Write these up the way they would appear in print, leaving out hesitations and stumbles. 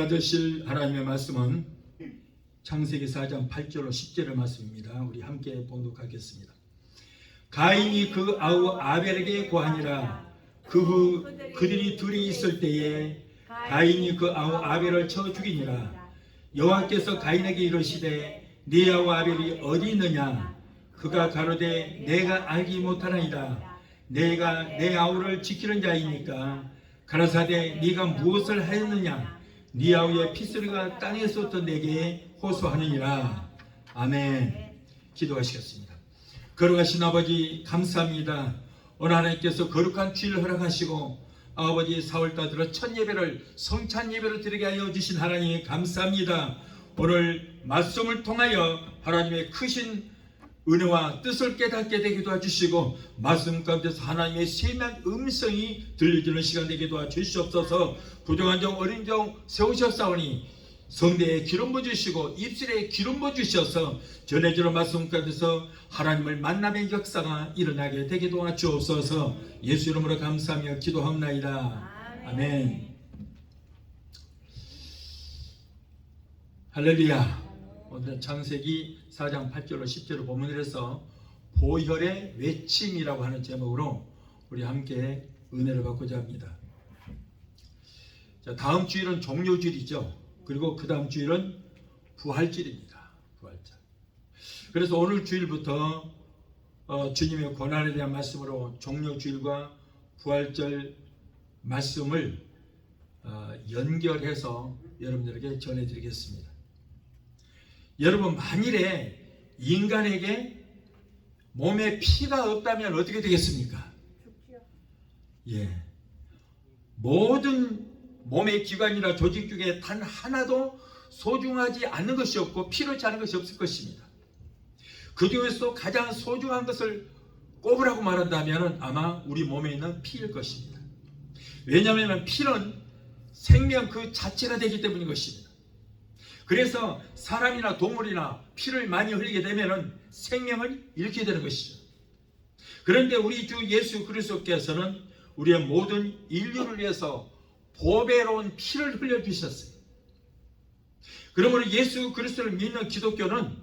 받으실 하나님의 말씀은 창세기 4장 8절로 10절의 말씀입니다. 우리 함께 봉독하겠습니다. 가인이 그 아우 아벨에게 고하니라. 그 후 그들이 둘이 있을 때에 가인이 그 아우 아벨을 쳐 죽이니라. 여호와께서 가인에게 이르시되 네 아우 아벨이 어디 있느냐? 그가 가로되 내가 알지 못하나이다. 내가 내 아우를 지키는 자이니까. 가라사대 네가 무엇을 하였느냐? 네 아우의 피소리가 땅에서부터 내게 호소하느니라. 아멘. 기도하시겠습니다. 거룩하신 아버지 감사합니다. 오늘 하나님께서 거룩한 주일을 허락하시고 아버지 4월달 들어 첫 예배를 성찬 예배를 드리게 하여 주신 하나님 감사합니다. 오늘 말씀을 통하여 하나님의 크신 은혜와 뜻을 깨닫게 되게 도와주시고 말씀 가운데서 하나님의 세미한 음성이 들려주는 시간 되게 도와주시옵소서. 부정한 종 어린 종 세우셨사오니 성대에 기름 부어주시고 입술에 기름 부어주셔서 전해주는 말씀 가운데서 하나님을 만남의 역사가 일어나게 되게 도와주옵소서. 예수 이름으로 감사하며 기도합나이다. 아멘. 할렐루야. 오늘 창세기 4장 8절로 10절을 본문을 해서 보혈의 외침이라고 하는 제목으로 우리 함께 은혜를 받고자 합니다. 자, 다음 주일은 종료주일이죠. 그리고 그 다음 주일은 부활절입니다. 부활절. 그래서 오늘 주일부터 주님의 고난에 대한 말씀으로 종료주일과 부활절 말씀을 연결해서 여러분들에게 전해드리겠습니다. 여러분, 만일에 인간에게 몸에 피가 없다면 어떻게 되겠습니까? 예, 모든 몸의 기관이나 조직 중에 단 하나도 소중하지 않는 것이 없고 필요치 않은 것이 없을 것입니다. 그 중에서 가장 소중한 것을 꼽으라고 말한다면 아마 우리 몸에 있는 피일 것입니다. 왜냐하면 피는 생명 그 자체가 되기 때문인 것입니다. 그래서 사람이나 동물이나 피를 많이 흘리게 되면 생명을 잃게 되는 것이죠. 그런데 우리 주 예수 그리스도께서는 우리의 모든 인류를 위해서 보배로운 피를 흘려주셨어요. 그러므로 예수 그리스도를 믿는 기독교는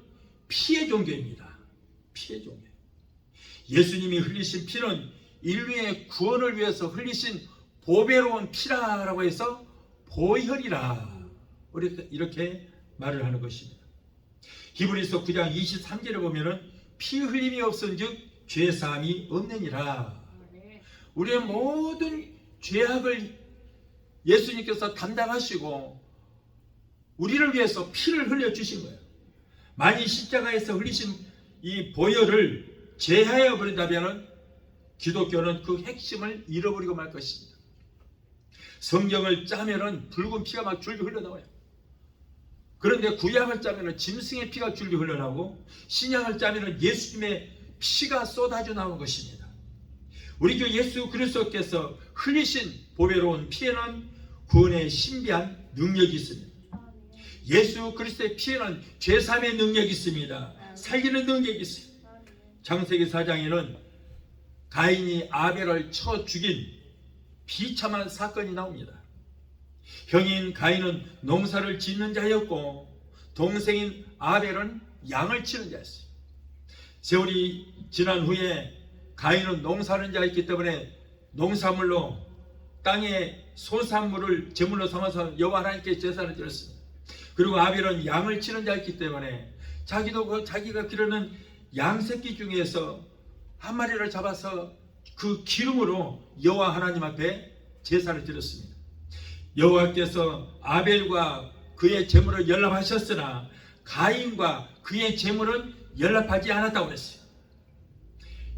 피의 종교입니다. 피의 종교. 예수님이 흘리신 피는 인류의 구원을 위해서 흘리신 보배로운 피라라고 해서 보혈이라 이렇게 말을 하는 것입니다. 히브리서 9장 23절에 보면은 피 흘림이 없은즉 죄 사함이 없느니라. 우리의 모든 죄악을 예수님께서 담당하시고 우리를 위해서 피를 흘려 주신 거예요. 만일 십자가에서 흘리신 이 보혈을 제하여 버린다면 기독교는 그 핵심을 잃어버리고 말 것입니다. 성경을 짜면은 붉은 피가 막 줄줄 흘러나와요. 그런데 구약을 짜면은 짐승의 피가 줄줄 흘러나오고 신약을 짜면은 예수님의 피가 쏟아져 나오는 것입니다. 우리 주 예수 그리스도께서 흘리신 보배로운 피에는 구원의 신비한 능력이 있습니다. 예수 그리스도의 피에는 죄사함의 능력이 있습니다. 살리는 능력이 있습니다. 창세기 4장에는 가인이 아벨을 쳐 죽인 비참한 사건이 나옵니다. 형인 가인은 농사를 짓는 자였고 동생인 아벨은 양을 치는 자였어요. 세월이 지난 후에 가인은 농사하는 자였기 때문에 농사물로 땅의 소산물을 제물로 삼아서 여호와 하나님께 제사를 드렸습니다. 그리고 아벨은 양을 치는 자였기 때문에 자기가 기르는 양새끼 중에서 한 마리를 잡아서 그 기름으로 여호와 하나님 앞에 제사를 드렸습니다. 여호와께서 아벨과 그의 제물을 연락하셨으나 가인과 그의 제물은 연락하지 않았다고 했어요.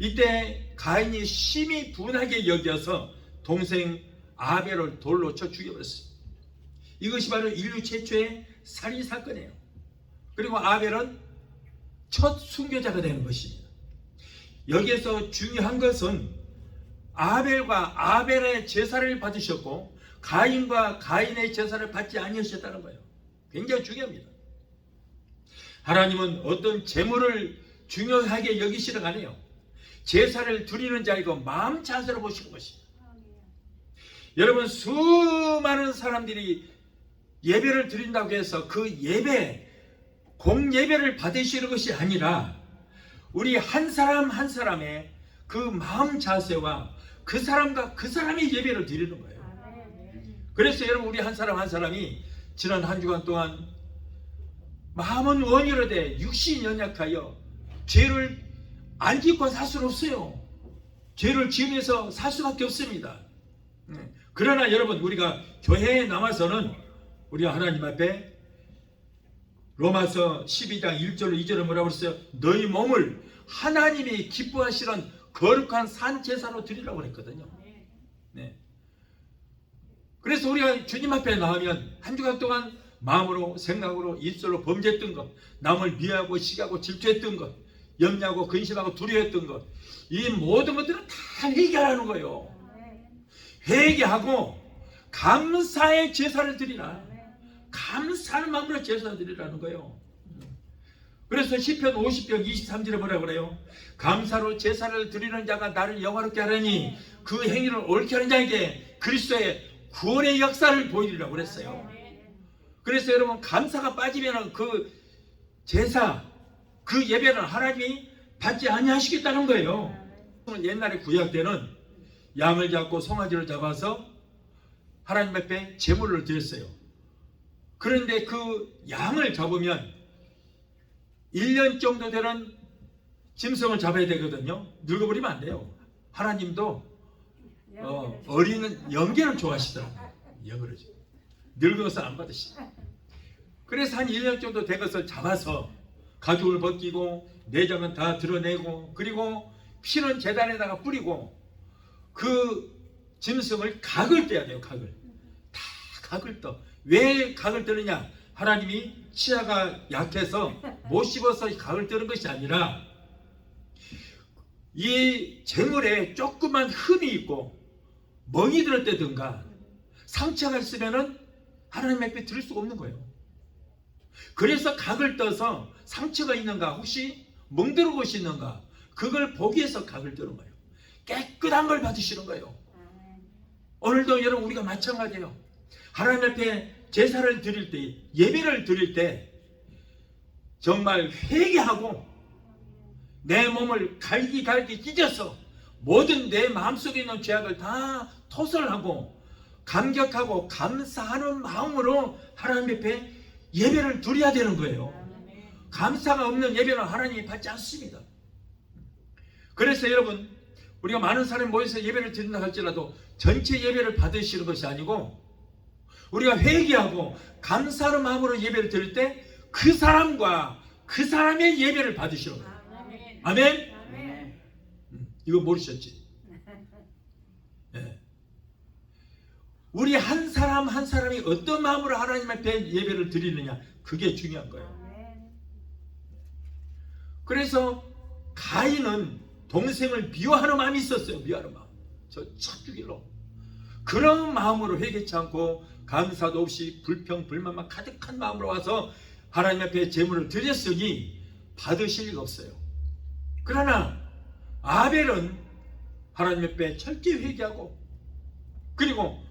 이때 가인이 심히 분하게 여겨서 동생 아벨을 돌로 쳐 죽여버렸어요. 이것이 바로 인류 최초의 살인 사건이에요. 그리고 아벨은 첫 순교자가 되는 것입니다. 여기에서 중요한 것은 아벨과 아벨의 제사를 받으셨고 가인과 가인의 제사를 받지 아니하셨다는 거예요. 굉장히 중요합니다. 하나님은 어떤 제물을 중요하게 여기시는 거 아니에요. 제사를 드리는 자이고 마음 자세로 보시는 것입니다. 여러분, 수많은 사람들이 예배를 드린다고 해서 그 예배, 공예배를 받으시는 것이 아니라 우리 한 사람 한 사람의 그 마음 자세와 그 사람과 그 사람의 예배를 드리는 거예요. 그래서 여러분, 우리 한 사람 한 사람이 지난 한 주간 동안 마음은 원이로 돼 육신이 연약하여 죄를 안 짓고 살 수는 없어요. 죄를 지으면서 살 수밖에 없습니다. 그러나 여러분, 우리가 교회에 남아서는 우리가 하나님 앞에 로마서 12장 1절로 2절에 뭐라고 그랬어요? 너희 몸을 하나님이 기뻐하시는 거룩한 산 제사로 드리라고 그랬거든요. 네. 그래서 우리가 주님 앞에 나오면 한 주간 동안 마음으로, 생각으로, 입술로 범죄했던 것, 남을 미워하고 시기하고 질투했던 것, 염려하고 근심하고 두려워했던 것, 이 모든 것들은 다 회개하라는 거예요. 회개하고 감사의 제사를 드리라. 감사하는 마음으로 제사를 드리라는 거예요. 그래서 시편 50편 23절에 뭐라 그래요? 감사로 제사를 드리는 자가 나를 영화롭게 하려니 그 행위를 옳게 하는 자에게 그리스도의 구원의 역사를 보이리라고 그랬어요. 그래서 여러분, 감사가 빠지면 그 제사, 그 예배는 하나님이 받지 아니하시겠다는 거예요. 옛날에 구약 때는 양을 잡고 송아지를 잡아서 하나님 앞에 제물을 드렸어요. 그런데 그 양을 잡으면 1년 정도 되는 짐승을 잡아야 되거든요. 늙어버리면 안 돼요. 하나님도 어린 영계를 좋아하시더라고요. 영으로죠. 늙어서 안 받으시죠. 그래서 한 1년 정도 된 것을 잡아서 가죽을 벗기고 내장은 다 드러내고, 그리고 피는 제단에다가 뿌리고, 그 짐승을 각을 떼야 돼요. 각을 다 각을 떠. 왜 각을 뜨느냐? 하나님이 치아가 약해서 못 씹어서 각을 뜨는 것이 아니라 이 제물에 조그만 흠이 있고 멍이 들었다든가 상처가 있으면은 하나님 앞에 드릴 수가 없는 거예요. 그래서 각을 떠서 상처가 있는가, 혹시 멍들은 곳이 있는가, 그걸 보기 위해서 각을 뜨는 거예요. 깨끗한 걸 받으시는 거예요. 오늘도 여러분, 우리가 마찬가지예요. 하나님 앞에 제사를 드릴 때, 예배를 드릴 때 정말 회개하고 내 몸을 갈기갈기 찢어서 모든 내 마음속에 있는 죄악을 다 토설하고 감격하고 감사하는 마음으로 하나님 앞에 예배를 드려야 되는 거예요. 감사가 없는 예배는 하나님이 받지 않습니다. 그래서 여러분, 우리가 많은 사람이 모여서 예배를 드린다 할지라도 전체 예배를 받으시는 것이 아니고 우리가 회개하고 감사하는 마음으로 예배를 드릴 때 그 사람과 그 사람의 예배를 받으시는 거예요. 아멘? 아멘. 이거 모르셨지? 네. 우리 한 사람 한 사람이 어떤 마음으로 하나님 앞에 예배를 드리느냐, 그게 중요한 거예요. 그래서 가인은 동생을 미워하는 마음이 있었어요. 미워하는 마음. 저 쳐 죽일로. 그런 마음으로 회개치 않고 감사도 없이 불평 불만만 가득한 마음으로 와서 하나님 앞에 제물을 드렸으니 받으실 리가 없어요. 그러나 아벨은 하나님 앞에 철저히 회개하고, 그리고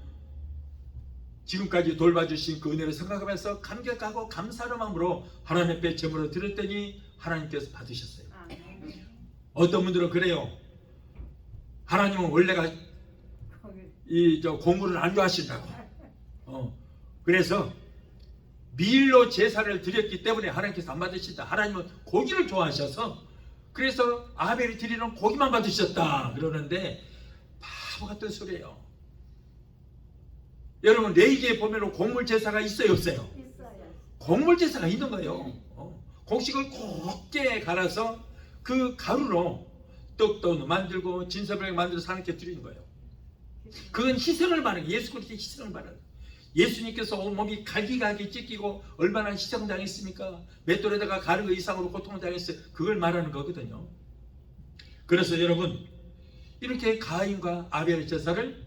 지금까지 돌봐주신 그 은혜를 생각하면서 감격하고 감사하는 마음으로 하나님 앞에 제물을 드렸더니 하나님께서 받으셨어요. 어떤 분들은 그래요. 하나님은 원래가 공물을 안 좋아하신다고. 그래서 밀로 제사를 드렸기 때문에 하나님께서 안 받으신다. 하나님은 고기를 좋아하셔서 그래서 아벨이 드리는 고기만 받으셨다 그러는데 바보 같은 소리예요. 여러분, 레위기에 보면 곡물 제사가 있어요, 없어요? 있어요. 곡물 제사가 있는 거예요. 곡식을 곱게 갈아서 그 가루로 떡도 만들고 진설병 만들어서 하나님께 드리는 거예요. 그건 희생을 말하는, 예수 그리스도의 희생을 말하는. 예수님께서 온몸이 갈기갈기 찢기고 얼마나 희생당했습니까? 맷돌에다가 가는 거 이상으로 고통을 당했어요. 그걸 말하는 거거든요. 그래서 여러분, 이렇게 가인과 아벨의 제사를,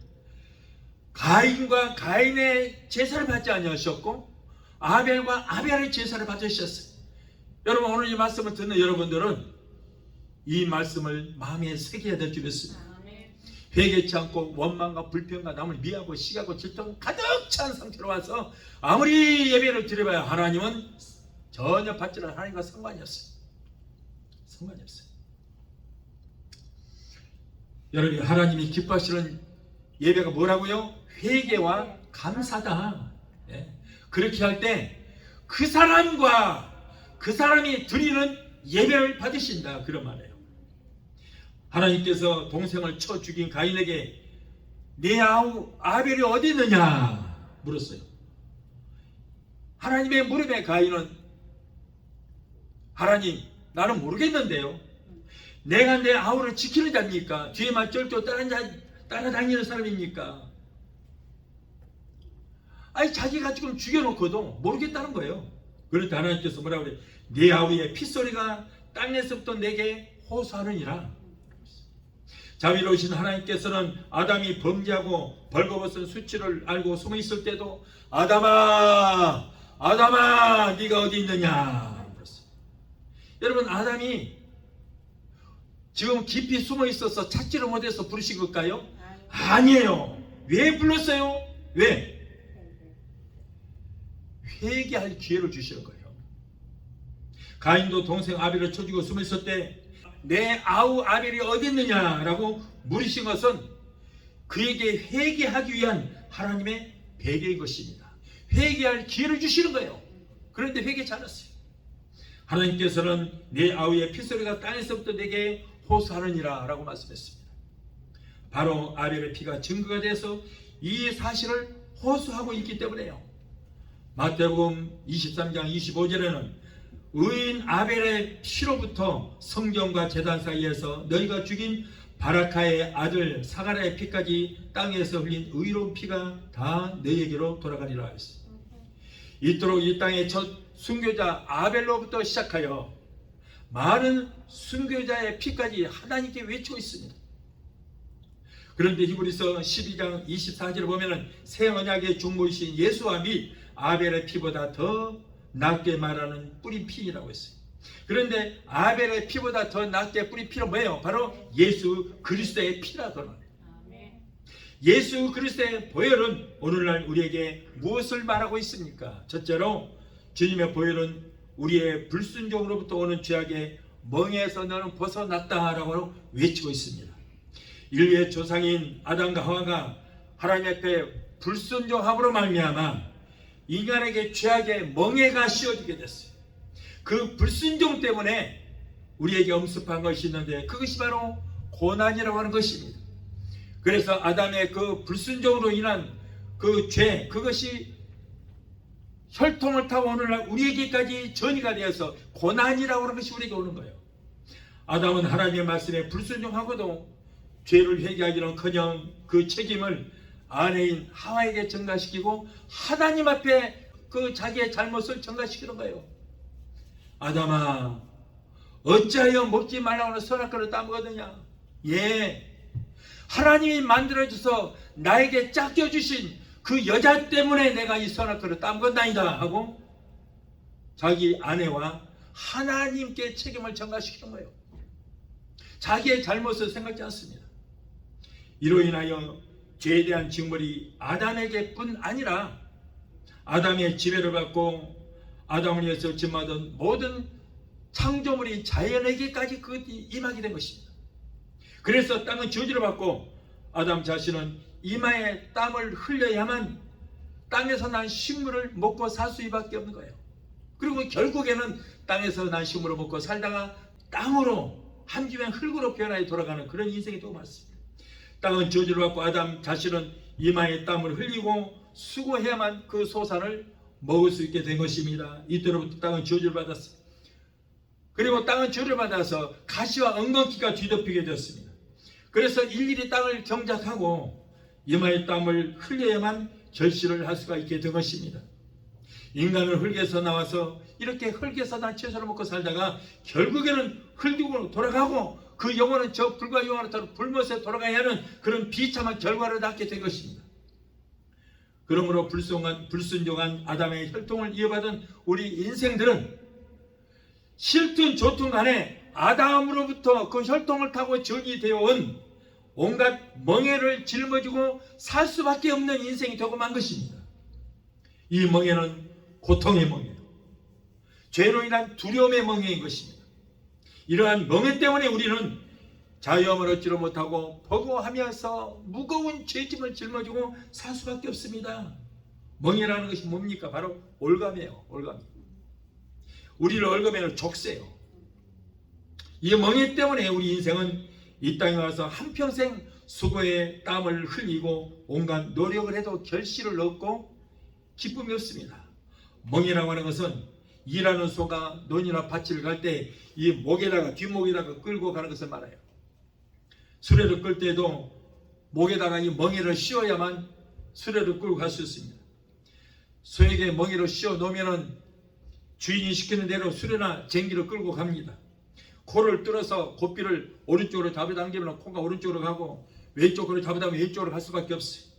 가인과 가인의 제사를 받지 아니하셨고 아벨과 아벨의 제사를 받으셨어요. 여러분, 오늘 이 말씀을 듣는 여러분들은 이 말씀을 마음에 새겨야 될 줄 믿습니다. 회개치 않고 원망과 불평과 남을 미워하고 시기하고 질투하고 가득 찬 상태로 와서 아무리 예배를 드려봐야 하나님은 전혀 받지 않은 하나님과 상관이 없어요. 상관이 없어요. 여러분, 하나님이 기뻐하시는 예배가 뭐라고요? 회개와 감사다. 예. 그렇게 할 때 그 사람과 그 사람이 드리는 예배를 받으신다, 그런 말이에요. 하나님께서 동생을 쳐 죽인 가인에게 내 아우 아벨이 어디 있느냐 물었어요. 하나님의 무릎에 가인은 하나님, 나는 모르겠는데요, 내가 내 아우를 지키는 자입니까? 뒤에만 쫄쫄 따라다니는 사람입니까? 아니, 자기가 지금 죽여놓고도 모르겠다는 거예요. 그런데 하나님께서 뭐라고 그래요? 네 아우의 핏소리가 땅에서부터 내게 호소하느니라. 자비로우신 하나님께서는 아담이 범죄하고 벌거벗은 수치를 알고 숨어 있을 때도 아담아, 아담아, 네가 어디 있느냐 그랬어요. 여러분, 아담이 지금 깊이 숨어 있어서 찾지를 못해서 부르신 걸까요? 아니에요. 왜 불렀어요? 왜? 회개할 기회를 주시는 거예요. 가인도 동생 아벨을 쳐 죽이고 숨어 있을 때 내 아우 아벨이 어디 있느냐라고 물으신 것은 그에게 회개하기 위한 하나님의 배려인 것입니다. 회개할 기회를 주시는 거예요. 그런데 회개치 않았어요. 하나님께서는 내 아우의 피소리가 땅에서부터 내게 호소하느니라 라고 말씀했습니다. 바로 아벨의 피가 증거가 돼서 이 사실을 호소하고 있기 때문에요. 마태복음 23장 25절에는 의인 아벨의 피로부터 성전과 제단 사이에서 너희가 죽인 바라카의 아들 사가랴의 피까지 땅에서 흘린 의로운 피가 다 너희에게로 돌아가리라 했습니다. 이토록 이 땅의 첫 순교자 아벨로부터 시작하여 많은 순교자의 피까지 하나님께 외치고 있습니다. 그런데 히브리서 12장 24절을 보면 새 언약의 중보이신 예수와 및 아벨의 피보다 더 낫게 말하는 뿌린 피라고 했어요. 그런데 아벨의 피보다 더 낫게 뿌린 피는 뭐예요? 바로 예수 그리스도의 피라고. 예수 그리스도의 보혈은 오늘날 우리에게 무엇을 말하고 있습니까? 첫째로 주님의 보혈은 우리의 불순종으로부터 오는 죄악의 멍에서 너는 벗어났다라고 외치고 있습니다. 인류의 조상인 아담과 하와가 하나님 앞에 불순종함으로 말미암아 인간에게 죄악의 멍에가 씌워지게 됐어요. 그 불순종 때문에 우리에게 엄습한 것이 있는데 그것이 바로 고난이라고 하는 것입니다. 그래서 아담의 그 불순종으로 인한 그 죄, 그것이 혈통을 타고 오늘날 우리에게까지 전이가 되어서 고난이라고 하는 것이 우리에게 오는 거예요. 아담은 하나님의 말씀에 불순종하고도 죄를 회개하기는커녕 그 책임을 아내인 하와에게 전가시키고 하나님 앞에 그 자기의 잘못을 전가시키는 거예요. 아담아, 어찌하여 먹지 말라고 하는 선악과를 따먹었느냐? 예, 하나님이 만들어줘서 나에게 짝겨주신 그 여자 때문에 내가 이 선악과를 따먹었나이다 하고 자기 아내와 하나님께 책임을 전가시키는 거예요. 자기의 잘못을 생각지 않습니다. 이로 인하여 죄에 대한 징벌이 아담에게 뿐 아니라 아담의 지배를 받고 아담을 위해서 짓받은 모든 창조물이 자연에게까지 그것이 임하게 된 것입니다. 그래서 땅은 저주를 받고 아담 자신은 이마에 땀을 흘려야만 땅에서 난 식물을 먹고 살 수밖에 없는 거예요. 그리고 결국에는 땅에서 난 식물을 먹고 살다가 땅으로 함기면 흙으로 변하여 돌아가는 그런 인생이 또 많습니다. 땅은 저주를 받고 아담 자신은 이마에 땀을 흘리고 수고해야만 그 소산을 먹을 수 있게 된 것입니다. 이때로부터 땅은 저주를 받았습니다. 그리고 땅은 저주를 받아서 가시와 엉겅퀴가 뒤덮이게 되었습니다. 그래서 일일이 땅을 경작하고 이마에 땀을 흘려야만 결실을 할 수가 있게 된 것입니다. 인간은 흙에서 나와서 이렇게 흙에서 난 채소를 먹고 살다가 결국에는 흙으로 돌아가고 그 영혼은 저 불과 영혼으로 불못에 돌아가야 하는 그런 비참한 결과를 낳게 된 것입니다. 그러므로 불순종한 아담의 혈통을 이어받은 우리 인생들은 싫든 좋든 간에 아담으로부터 그 혈통을 타고 전이 되어 온 온갖 멍에를 짊어지고 살 수밖에 없는 인생이 되고 만 것입니다. 이 멍에는 고통의 멍에요. 죄로 인한 두려움의 멍에인 것입니다. 이러한 멍에 때문에 우리는 자유함을 얻지를 못하고 버거워하면서 무거운 죄짐을 짊어지고 살 수밖에 없습니다. 멍에라는 것이 뭡니까? 바로 올감이에요. 올감. 우리를 올감에는 족쇄요. 이 멍에 때문에 우리 인생은 이 땅에 와서 한평생 수고의 땀을 흘리고 온갖 노력을 해도 결실을 얻고 기쁨이 없습니다. 멍이라고 하는 것은 일하는 소가 논이나 밭을 갈 때 이 목에다가 뒷목에다가 끌고 가는 것을 말해요. 수레를 끌 때도 목에다가 이 멍에를 씌워야만 수레를 끌고 갈 수 있습니다. 소에게 멍에를 씌워 놓으면은 주인이 시키는 대로 수레나 쟁기를 끌고 갑니다. 코를 뚫어서 고삐를 오른쪽으로 잡아당기면 코가 오른쪽으로 가고 왼쪽으로 잡아당기면 왼쪽으로 갈 수밖에 없어요.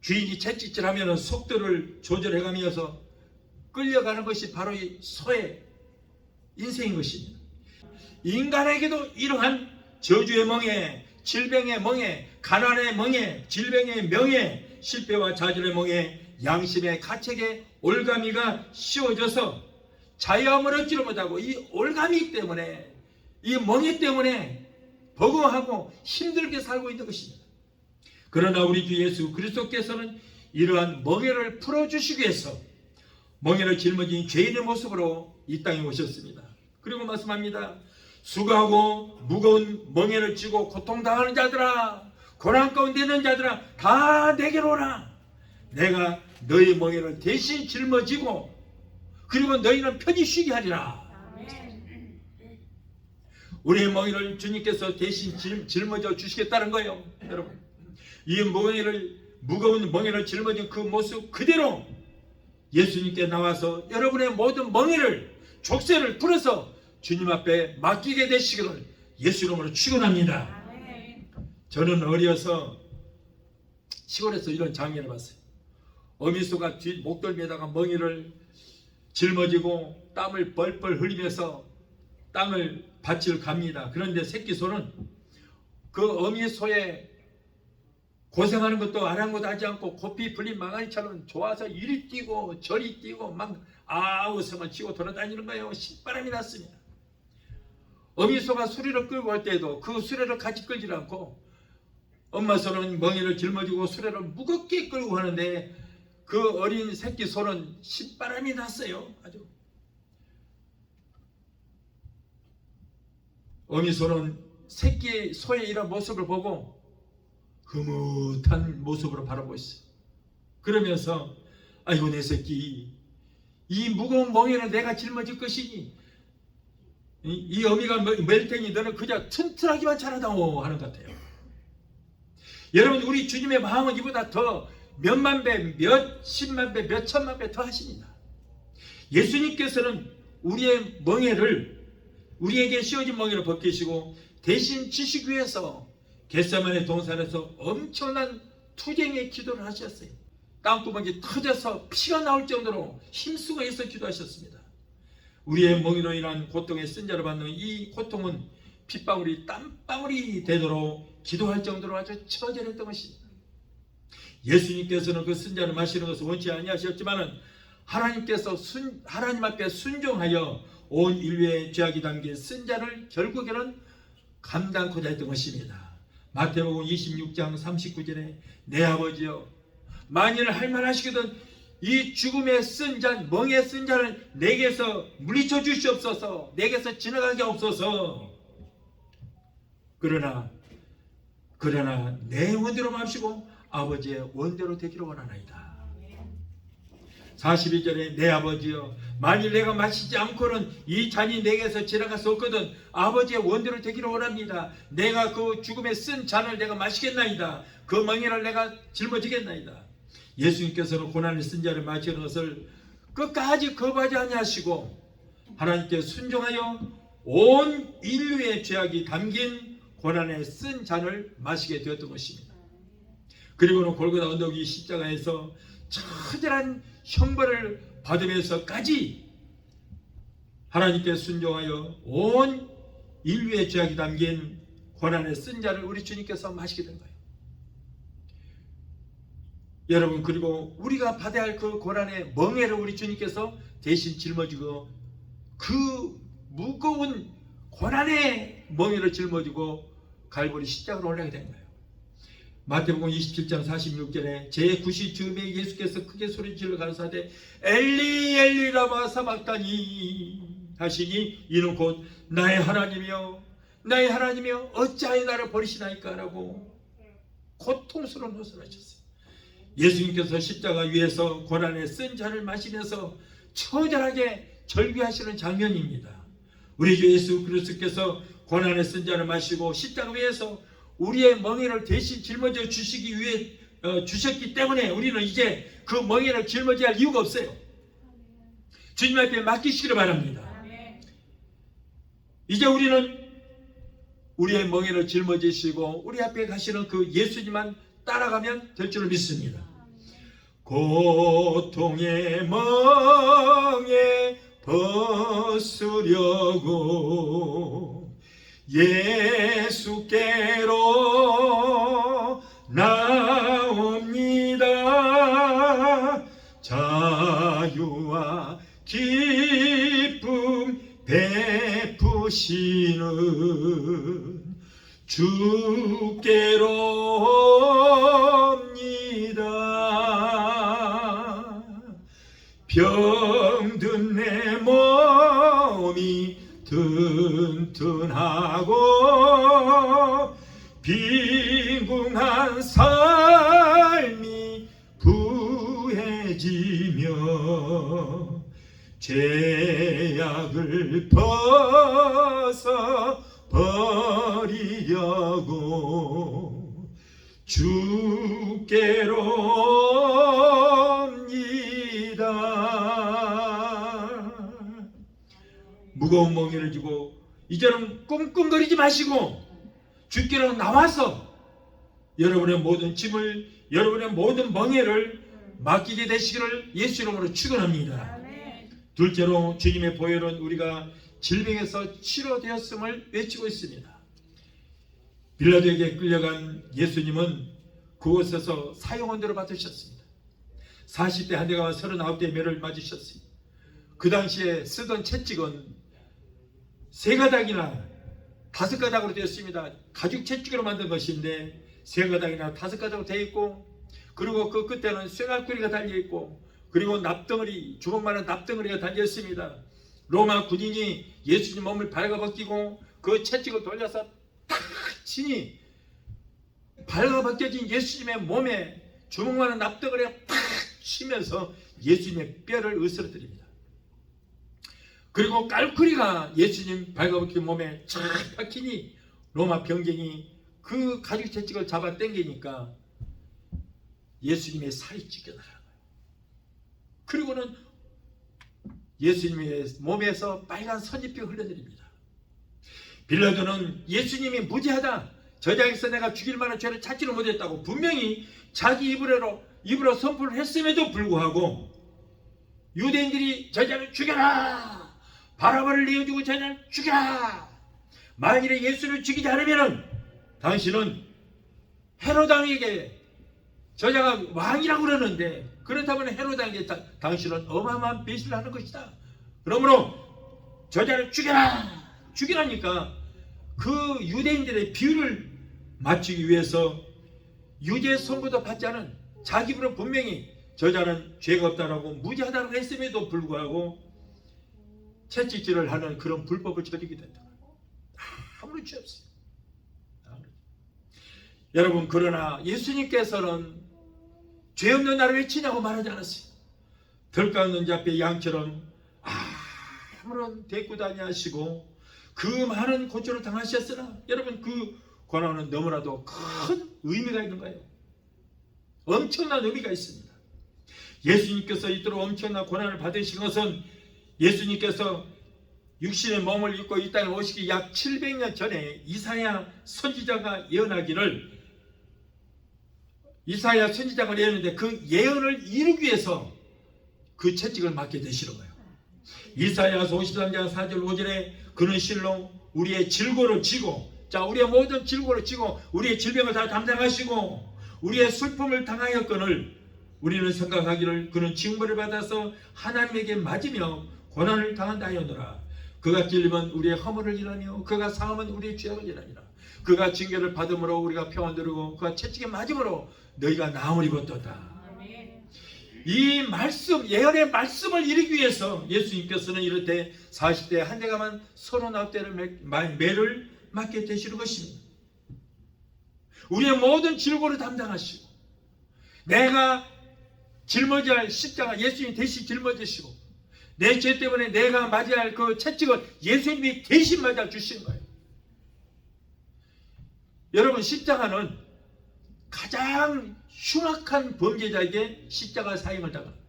주인이 채찍질하면 속도를 조절해가면서 끌려가는 것이 바로 이 소의 인생인 것입니다. 인간에게도 이러한 저주의 멍에, 질병의 멍에, 가난의 멍에, 질병의 명예, 실패와 좌절의 멍에, 양심의 가책에 올가미가 씌워져서 자유함을 얻지를 못하고 이 올가미 때문에, 이 멍에 때문에 버거워하고 힘들게 살고 있는 것입니다. 그러나 우리 주 예수 그리스도께서는 이러한 멍에를 풀어주시기 위해서 멍에를 짊어진 죄인의 모습으로 이 땅에 오셨습니다. 그리고 말씀합니다. 수고하고 무거운 멍에를 쥐고 고통당하는 자들아, 고난 가운데 있는 자들아, 다 내게로 오라. 내가 너희 멍에를 대신 짊어지고 그리고 너희는 편히 쉬게 하리라. 우리의 멍에를 주님께서 대신 짊어져 주시겠다는 거예요. 여러분, 이 무거운 멍에를 짊어진 그 모습 그대로 예수님께 나와서 여러분의 모든 멍에를, 족쇄를 풀어서 주님 앞에 맡기게 되시기를 예수 이름으로 축원합니다. 저는 어려서 시골에서 이런 장면을 봤어요. 어미소가 목덜미에다가 멍에를 짊어지고 땀을 뻘뻘 흘리면서 밭을 갑니다. 그런데 새끼 소는 그 어미소의 고생하는 것도 아랑곳 하지 않고 고삐 풀린 망아리처럼 좋아서 이리 뛰고 저리 뛰고 막 아우성을 치고 돌아다니는 거예요. 신바람이 났습니다. 어미소가 수레를 끌고 갈 때에도 그 수레를 같이 끌지 않고 엄마 소는 멍에를 짊어지고 수레를 무겁게 끌고 가는데 그 어린 새끼 소는 신바람이 났어요. 아주. 어미소는 새끼 소의 이런 모습을 보고 흐뭇한 모습으로 바라보고 있어요. 그러면서 아이고 내 새끼, 이 무거운 멍에는 내가 짊어질 것이니 이 어미가 멜 테니 너는 그저 튼튼하기만 잘하다오 하는 것 같아요. 여러분, 우리 주님의 마음은 이보다 더 몇만 배, 몇십만 배, 몇천만 배 더 하십니다. 예수님께서는 우리의 멍에를, 우리에게 씌워진 멍에를 벗기시고 대신 지시기 위해서 겟세마네 동산에서 엄청난 투쟁의 기도를 하셨어요. 땀구멍이 터져서 피가 나올 정도로 힘쓰고 있어 기도하셨습니다. 우리의 멍에로 인한 고통의 쓴자를 받는 이 고통은 핏방울이 땀방울이 되도록 기도할 정도로 아주 처절했던 것입니다. 예수님께서는 그 쓴자를 마시는 것을 원치 아니하셨지만은 하나님께서 하나님 앞에 순종하여 온 인류의 죄악이 담긴 쓴자를 결국에는 감당코자 했던 것입니다. 마태복음 26장 39절에 내 아버지여, 만일 할만하시거든 이 죽음의 쓴자, 멍에 쓴 자를 내게서 물리쳐 주시옵소서. 내게서 지나가게 없소서. 그러나 내 원대로 마시고 아버지의 원대로 되기를 원하나이다. 42절에 내 아버지여, 만일 내가 마시지 않고는 이 잔이 내게서 지나갈 수 없거든 아버지의 원대로 되기를 원합니다. 내가 그 죽음에 쓴 잔을 내가 마시겠나이다. 그 멍에를 내가 짊어지겠나이다. 예수님께서는 고난을 쓴 자를 마시는 것을 끝까지 거부하지 아니하시고 하나님께 순종하여 온 인류의 죄악이 담긴 고난에 쓴 잔을 마시게 되었던 것입니다. 그리고는 골고다 언덕 위 십자가에서 처절한 형벌을 받으면서까지 하나님께 순종하여 온 인류의 죄악이 담긴 고난의 쓴 잔을 우리 주님께서 마시게 된 거예요. 여러분, 그리고 우리가 받아야 할 그 고난의 멍에를 우리 주님께서 대신 짊어지고 그 무거운 고난의 멍에를 짊어지고 갈보리 십자가로 올라가게 된 거예요. 마태복음 27장 46절에 제9시 즈음에 예수께서 크게 소리질러 가로사대 엘리 엘리 라마 사박다니 하시니 이는 곧 나의 하나님이여 나의 하나님이여 어찌하여 나를 버리시나이까 라고 고통스러운 호소를 하셨어요. 예수님께서 십자가 위에서 고난의 쓴 잔을 마시면서 처절하게 절규하시는 장면입니다. 우리 주 예수 그리스도께서 고난의 쓴 잔을 마시고 십자가 위에서 우리의 멍에를 대신 짊어져 주시기 위해 주셨기 때문에 우리는 이제 그 멍에를 짊어져야 할 이유가 없어요. 주님 앞에 맡기시기를 바랍니다. 이제 우리는 우리의 멍에를 짊어지시고 우리 앞에 가시는 그 예수님만 따라가면 될 줄 믿습니다. 고통의 멍에 벗으려고 예수께로 나옵니다. 자유와 기쁨 베푸시는 주께로 옵니다. 병든 내 몸이 튼튼하고 빈궁한 삶이 부해지며 죄악을 벗어 버리려고 주께로 옵니다. 무거운 멍에를 지고 이제는 꿍꿍거리지 마시고 주께로 나와서 여러분의 모든 짐을 여러분의 모든 멍에를 맡기게 되시기를 예수 이름으로 축원합니다. 둘째로 주님의 보혈은 우리가 질병에서 치료되었음을 외치고 있습니다. 빌라도에게 끌려간 예수님은 그곳에서 사형원대로 받으셨습니다. 40대 한 대가 39대의 매를 맞으셨습니다. 그 당시에 쓰던 채찍은 3가닥이나 5가닥으로 되었습니다. 가죽 채찍으로 만든 것인데 3가닥이나 5가닥으로 되어 있고, 그리고 그 끝에는 쇠갈고리가 달려 있고, 그리고 납덩어리, 주먹만한 납덩어리가 달려 있습니다. 로마 군인이 예수님 몸을 발가벗기고 그 채찍을 돌려서 탁 치니 발가벗겨진 예수님의 몸에 주먹만한 납덩어리가 탁 치면서 예수님의 뼈를 으스러뜨립니다. 그리고 깔쿠리가 예수님 발가벗긴 몸에 쫙 박히니 로마 병정이 그 가죽 채찍을 잡아 당기니까 예수님의 살이 찢겨나가는 거예요. 그리고는 예수님의 몸에서 빨간 선잎이 흘러내립니다. 빌라도는 예수님이 무죄하다, 저자에게서 내가 죽일 만한 죄를 찾지를 못했다고 분명히 자기 입으로 선포를 했음에도 불구하고 유대인들이 저자를 죽여라, 바라바를 내어주고 저자를 죽여라, 만일에 예수를 죽이지 않으면 당신은 헤로당에게, 저자가 왕이라고 그러는데 그렇다면 헤로당에게 당신은 어마어마한 배신을 하는 것이다. 그러므로 저자를 죽여라, 죽이라니까 그 유대인들의 비유를 맞추기 위해서 유죄 선고도 받지 않은 자기 입으로 분명히 저자는 죄가 없다라고 무죄하다고 했음에도 불구하고 채찍질을 하는 그런 불법을 저지르게 된다. 아무런 죄 없어요. 여러분, 그러나 예수님께서는 죄 없는 나를 외치냐고 말하지 않았어요. 들깎는 자 앞에 양처럼 아무런 대꾸도 아니하시고 그 많은 고초를 당하셨으나 여러분, 그 고난은 너무나도 큰 의미가 있는 거예요. 엄청난 의미가 있습니다. 예수님께서 이토록 엄청난 고난을 받으신 것은 예수님께서 육신의 몸을 입고 이 땅에 오시기 약 700년 전에 이사야 선지자가 예언하기를, 이사야 선지자가 예언했는데 그 예언을 이루기 위해서 그 채찍을 맞게 되시는 거예요. 이사야서 53장 4절 5절에 그는 실로 우리의 질고를 지고 자, 우리의 모든 질고를 지고 우리의 질병을 다 담당하시고 우리의 슬픔을 당하였거늘 우리는 생각하기를 그는 징벌을 받아서 하나님에게 맞으며 고난을 당한다 하였노라. 그가 찔림은 우리의 허물을 인하며 그가 상함은 우리의 죄악을 인하니라. 그가 징계를 받음으로 우리가 평안 누리고 그가 채찍에 맞음으로 너희가 나음을 입었도다. 이 말씀, 예언의 말씀을 이루기 위해서 예수님께서는 이렇게 40대에 한 대 가만 39대를 매를 맞게 되시는 것입니다. 우리의 모든 질고를 담당하시고 내가 짊어져야 할 십자가 예수님이 대신 짊어지시고 내 죄 때문에 내가 맞아야 할 그 채찍을 예수님이 대신 맞아 주신 거예요. 여러분, 십자가는 가장 흉악한 범죄자에게 십자가 사형을 당합니다.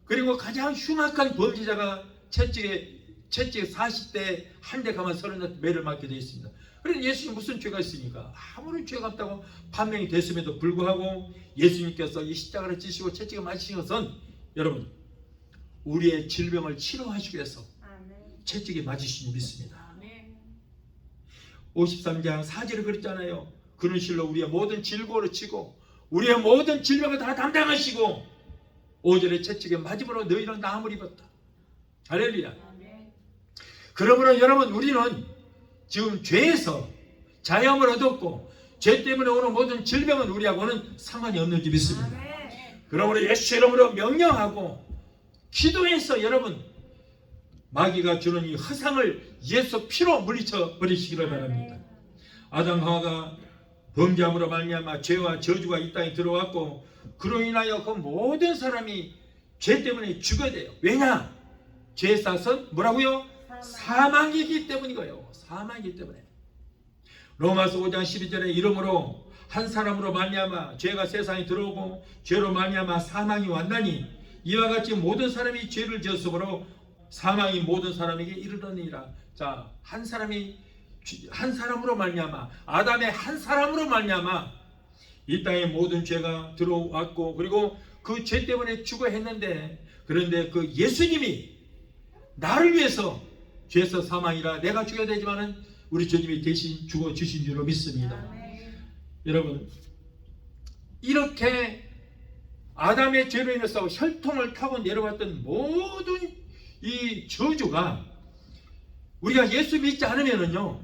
그리고 가장 흉악한 범죄자가 채찍에 40대 한 대 가만 38 매를 맞게 되어 있습니다. 그런데 예수님 무슨 죄가 있습니까? 아무런 죄가 없다고 판명이 됐음에도 불구하고 예수님께서 이 십자가를 지시고 채찍을 맞으신 것은 여러분 우리의 질병을 치료하시기 위해서 채찍에 맞으신 줄 믿습니다. 53장 4절에 그랬잖아요. 그는 실로 우리의 모든 질고를 치고 우리의 모든 질병을 다 담당하시고 5절에 채찍에 맞음으로 너희는 나음을 입었다. 할렐루야. 그러므로 여러분 우리는 지금 죄에서 자유함을 얻었고 죄 때문에 오는 모든 질병은 우리하고는 상관이 없는 줄 믿습니다. 그러므로 예수 이름으로 명령하고 기도해서 여러분 마귀가 주는 이 허상을 예수 피로 물리쳐 버리시기를 바랍니다. 아담 하와가 범죄함으로 말미암아 죄와 저주가 이 땅에 들어왔고 그로 인하여 그 모든 사람이 죄 때문에 죽어야 돼요. 왜냐? 죄의 싹은 뭐라고요? 사망이기 때문이고요. 사망이기 때문에. 로마서 5장 12절에 이러므로 한 사람으로 말미암아 죄가 세상에 들어오고 죄로 말미암아 사망이 왔나니 이와 같이 모든 사람이 죄를 지었으므로 사망이 모든 사람에게 이르러니라. 자, 한 사람으로 말미암아 아담의 한 사람으로 말미암아 이 땅에 모든 죄가 들어왔고 그리고 그 죄 때문에 죽어야 했는데 그런데 그 예수님이 나를 위해서 죄에서 사망이라 내가 죽어야 되지만은 우리 주님이 대신 죽어 주신 줄로 믿습니다. 여러분 이렇게 아담의 죄로 인해서 혈통을 타고 내려왔던 모든 이 저주가 우리가 예수 믿지 않으면은요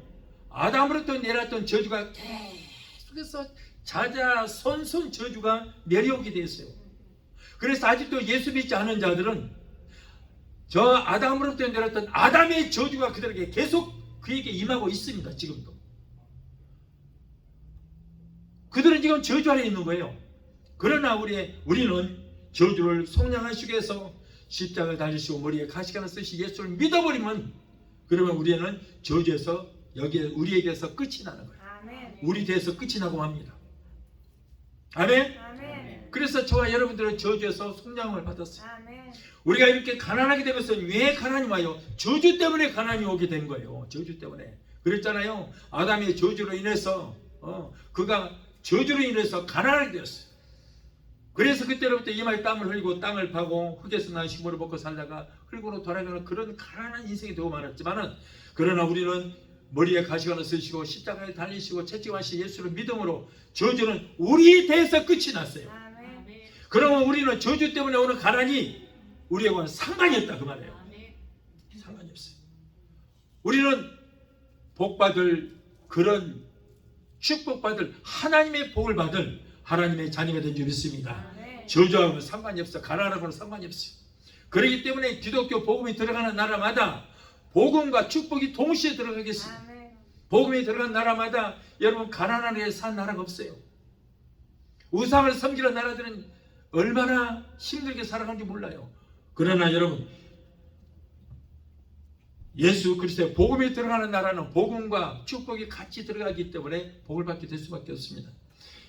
아담으로부터 내려왔던 저주가 계속해서 자자손손 저주가 내려오게 되었어요. 그래서 아직도 예수 믿지 않은 자들은 저 아담으로부터 내려왔던 아담의 저주가 그들에게 계속 그에게 임하고 있습니다. 지금도 그들은 지금 저주 아래 있는 거예요. 그러나 우리는 저주를 속량하시기 위해서 십자가를 달리시고 머리에 가시 하나 쓰시 예수를 믿어버리면 그러면 우리는 저주에서 여기에 우리에게서 끝이 나는 거예요. 아멘. 우리 대해서 끝이 나고 합니다. 아멘? 아멘. 그래서 저와 여러분들은 저주에서 속량을 받았어요. 아멘. 우리가 이렇게 가난하게 된 것은 왜 가난이 와요? 저주 때문에 가난이 오게 된 거예요. 저주 때문에. 그랬잖아요. 아담의 저주로 인해서 그가 저주로 인해서 가난하게 되었어요. 그래서 그때로부터 이마에 땀을 흘리고 땅을 파고 흙에서 난 식물을 먹고 살다가 흙으로 돌아가는 그런 가난한 인생이 되고 말았지만은 그러나 우리는 머리에 가시관을 쓰시고 십자가에 달리시고 채찍하신 예수를 믿음으로 저주는 우리에 대해서 끝이 났어요. 그러면 우리는 저주 때문에 오는 가난이 우리하고는 상관이 없다 그 말이에요. 상관이 없어요. 우리는 복받을 그런 축복받을 하나님의 복을 받을 하나님의 자녀가 된 줄 믿습니다. 저주하고는 상관이 없어. 가난하고는 상관이 없어요. 그렇기 때문에 기독교 복음이 들어가는 나라마다 복음과 축복이 동시에 들어가겠습니다. 복음이 들어간 나라마다 여러분 가난한 애 산 나라가 없어요. 우상을 섬기는 나라들은 얼마나 힘들게 살아가는지 몰라요. 그러나 여러분 예수 그리스도의 복음이 들어가는 나라는 복음과 축복이 같이 들어가기 때문에 복을 받게 될 수밖에 없습니다.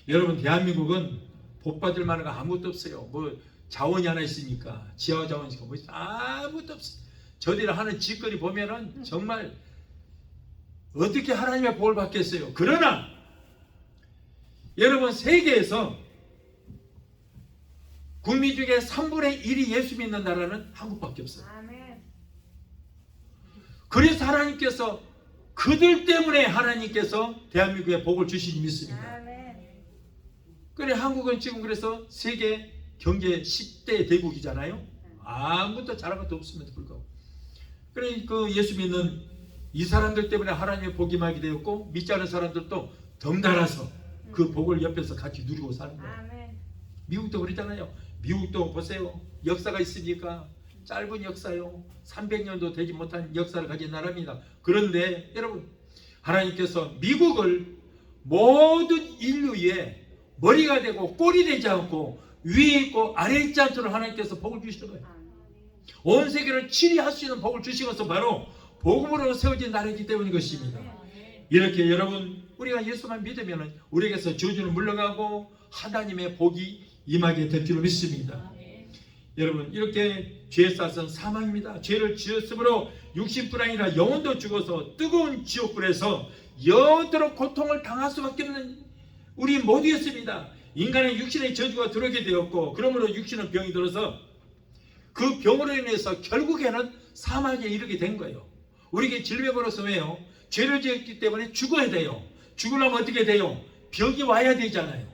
여러분 대한민국은 복 받을 만한 거 아무것도 없어요. 뭐 자원이 하나 있습니까? 지하 자원이 뭐 아무것도 없어요. 저들이 하는 짓거리 보면은 정말 어떻게 하나님의 복을 받겠어요. 그러나 여러분 세계에서 국민 중에 3분의 1이 예수 믿는 나라는 한국밖에 없어요. 그래서 하나님께서 그들 때문에 하나님께서 대한민국에 복을 주시니 믿습니다. 그래 한국은 지금 그래서 세계 경제 10대 대국이잖아요. 아무것도 잘한 것도 없음에도 불구하고. 그래 그 예수 믿는 이 사람들 때문에 하나님의 복이 임하게 되었고 믿지 않은 사람들도 덩달아서 그 복을 옆에서 같이 누리고 사는 거예요. 미국도 그러잖아요. 미국도 보세요. 역사가 있으니까 짧은 역사요. 300년도 되지 못한 역사를 가진 나라입니다. 그런데 여러분 하나님께서 미국을 모든 인류의 머리가 되고 꼴이 되지 않고 위에 있고 아래에 있지 않도록 하나님께서 복을 주시는 거예요. 온 세계를 치리할 수 있는 복을 주신 것은 바로 복음으로 세워진 나라이기 때문인 것입니다. 이렇게 여러분 우리가 예수만 믿으면 우리에게서 저주는 물러가고 하나님의 복이 임하게 될 줄로 믿습니다. 여러분 이렇게 죄에 싸서 사망입니다. 죄를 지었으므로 육신뿐 아니라 영혼도 죽어서 뜨거운 지옥불에서 영원토록 고통을 당할 수밖에 없는 우리 모두였습니다. 인간의 육신의 저주가 들어오게 되었고 그러므로 육신은 병이 들어서 그 병으로 인해서 결국에는 사망에 이르게 된 거예요. 우리에게 질병으로서 왜요? 죄를 지었기 때문에 죽어야 돼요. 죽으려면 어떻게 돼요? 병이 와야 되잖아요.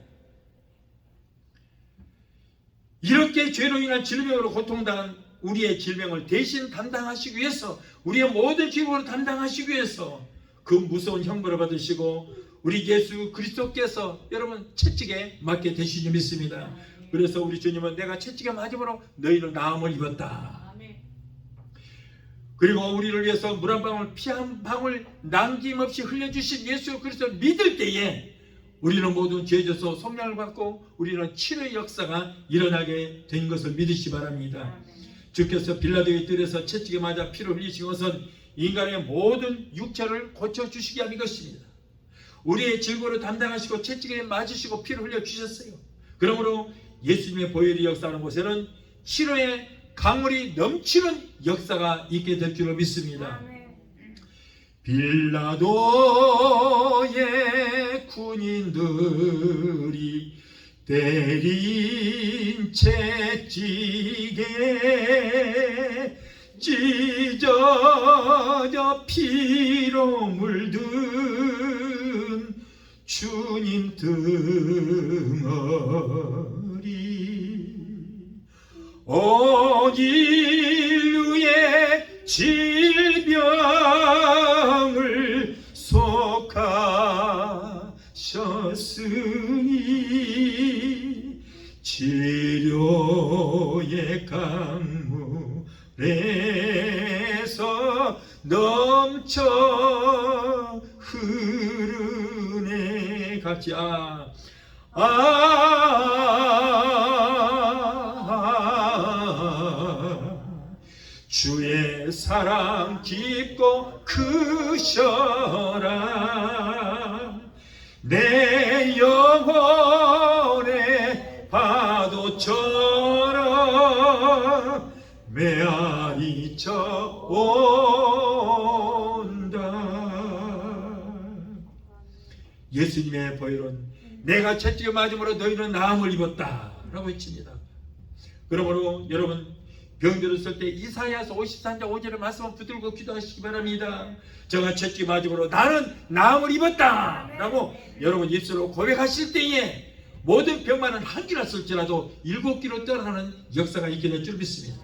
이렇게 죄로 인한 질병으로 고통당한 우리의 질병을 대신 담당하시기 위해서 우리의 모든 질병을 담당하시기 위해서 그 무서운 형벌을 받으시고 우리 예수 그리스도께서 여러분 채찍에 맞게 되시니 믿습니다. 그래서 우리 주님은 내가 채찍에 맞음으로 너희는 나음을 입었다. 그리고 우리를 위해서 물 한 방울 피 한 방울 남김없이 흘려주신 예수 그리스도를 믿을 때에 우리는 모두 죄져서 속량을 받고 우리는 치료의 역사가 일어나게 된 것을 믿으시 바랍니다. 주께서 빌라도의 뜰에서 채찍에 맞아 피를 흘리신 것은 인간의 모든 육체를 고쳐주시기 위함인 것입니다. 우리의 질고를 담당하시고 채찍에 맞으시고 피를 흘려주셨어요. 그러므로 예수님의 보혈이 역사하는 곳에는 치료의 강물이 넘치는 역사가 있게 될 줄로 믿습니다. 빌라도의 군인들이 때린 채찍에 찢어져 피로 물든 주님 등허리 온 인류의 질병을 속하셨으니 치료의 강물에서 넘쳐 흐르네 같이 주의 사랑 깊고 크셔라 내 영혼의 파도처럼 메아리쳐 온다. 예수님의 보혈은 내가 채찍에 맞음으로 너희는 나음을 입었다 라고 외칩니다. 그러므로 여러분 병 들었을 때 이사야서 54장 5절의 말씀을 붙들고 기도하시기 바랍니다. 제가 채찍에 맞음으로 나는 나음을 입었다 라고 여러분 입술로 고백하실 때에 모든 병만은 한 귀나 쓸지라도 7귀로 떠나는 역사가 있게 될 줄 믿습니다.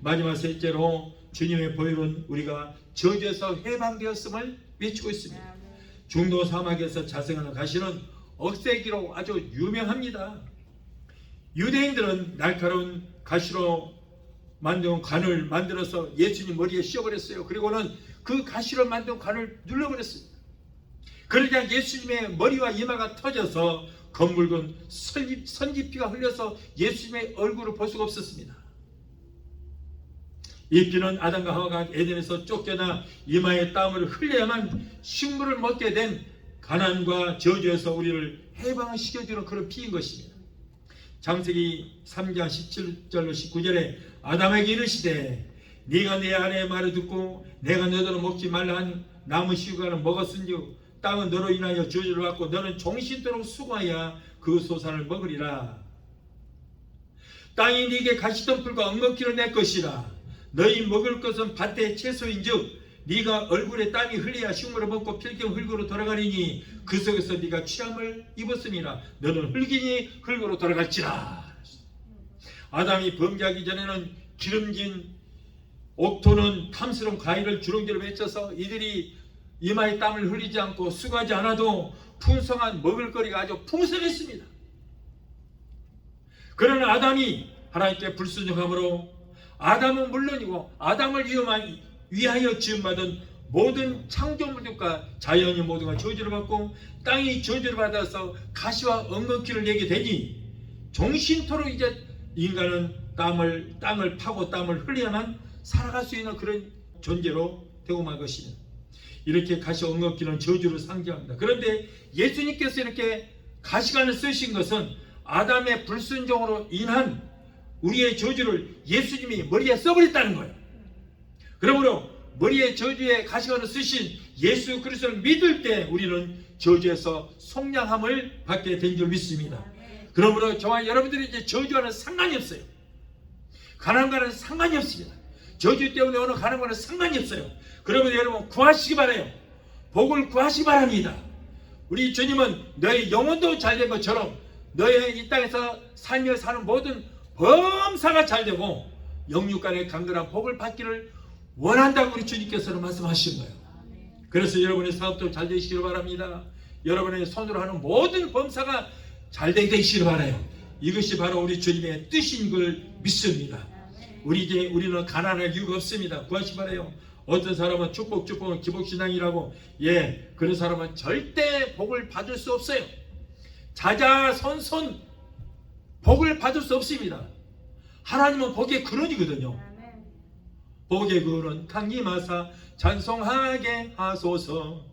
마지막 셋째로 주님의 보혈은 우리가 저주에서 해방되었음을 외치고 있습니다. 중도 사막에서 자생하는 가시는 억새기로 아주 유명합니다. 유대인들은 날카로운 가시로 만든 관을 만들어서 예수님 머리에 씌워버렸어요. 그리고는 그 가시로 만든 관을 눌러버렸어요. 그러자 예수님의 머리와 이마가 터져서 검붉은 선지피가 흘려서 예수님의 얼굴을 볼 수가 없었습니다. 이 피는 아담과 하와가 에덴에서 쫓겨나 이마에 땀을 흘려야만 식물을 먹게 된 가난과 저주에서 우리를 해방시켜주는 그런 피인 것입니다. 창세기 3장 17절로 19절에 아담에게 이르시되 네가 내 아내의 말을 듣고 내가 너더러 먹지 말라 한 나무 시과를 먹었은즉 땅은 너로 인하여 저주를 받고 너는 종신토록 수고하여 그 소산을 먹으리라. 땅이 네게 가시덤불과 엉겅퀴를 낼 것이라. 너희 먹을 것은 밭의 채소인즉 네가 얼굴에 땀이 흘려야 흉으로 먹고 필경 흙으로 돌아가리니 그 속에서 네가 취함을 입었음이라 너는 흙이니 흙으로 돌아갈지라. 아담이 범죄하기 전에는 기름진 옥토는 탐스러운 과일을 주렁주렁 맺혀서 이들이 이마에 땀을 흘리지 않고 수고하지 않아도 풍성한 먹을거리가 아주 풍성했습니다. 그러나 아담이 하나님께 불순종함으로 아담은 물론이고 아담을 위하여 지음받은 모든 창조물들과 자연이 모두가 저주를 받고 땅이 저주를 받아서 가시와 엉겅퀴를 내게 되니 종신토록 이제 인간은 땅을 파고 땀을 흘려야만 살아갈 수 있는 그런 존재로 되고 말 것이며, 이렇게 가시와 엉겅퀴는 저주를 상징합니다. 그런데 예수님께서 이렇게 가시관을 쓰신 것은 아담의 불순종으로 인한 우리의 저주를 예수님이 머리에 써버렸다는 거예요. 그러므로 머리에 저주의 가시관을 쓰신 예수 그리스도를 믿을 때 우리는 저주에서 속량함을 받게 된 줄 믿습니다. 그러므로 저와 여러분들이 이제 저주와는 상관이 없어요. 가난과는 상관이 없습니다. 저주 때문에 오는 가난과는 상관이 없어요. 그러면 여러분 구하시기 바라요. 복을 구하시기 바랍니다. 우리 주님은 너의 영혼도 잘된 것처럼 너의 이 땅에서 살며 사는 모든 범사가 잘되고 영육간의 강건한 복을 받기를 원한다고 우리 주님께서는 말씀하신 거예요. 그래서 여러분의 사업도 잘 되시기를 바랍니다. 여러분의 손으로 하는 모든 범사가 잘 되게 되시기를 바라요. 이것이 바로 우리 주님의 뜻인 걸 믿습니다. 우리는 가난할 이유가 없습니다. 구하시기 바라요. 어떤 사람은 축복은 기복신앙이라고, 그런 사람은 절대 복을 받을 수 없어요. 자자손손 복을 받을 수 없습니다. 하나님은 복의 근원이거든요. 복의 근원 강림하사 찬송하게 하소서.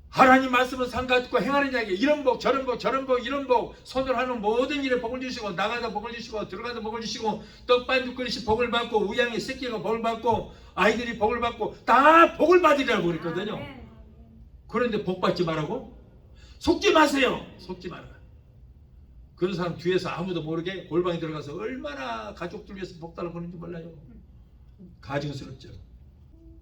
하나님 말씀은 상가듣고 행하는 자에게 이런 복 저런 복 저런 복 이런 복, 손으로 하는 모든 일에 복을 주시고 나가다 복을 주시고 들어가다 복을 주시고 떡반죽 그릇이 복을 받고 우양의 새끼가 복을 받고 아이들이 복을 받고 다 복을 받으리라고 그랬거든요. 그런데 복 받지 말라고? 속지 마세요. 속지 마라. 그런 사람 뒤에서 아무도 모르게 골방에 들어가서 얼마나 가족들 위해서 복달을 보는지 몰라요. 가증스럽죠.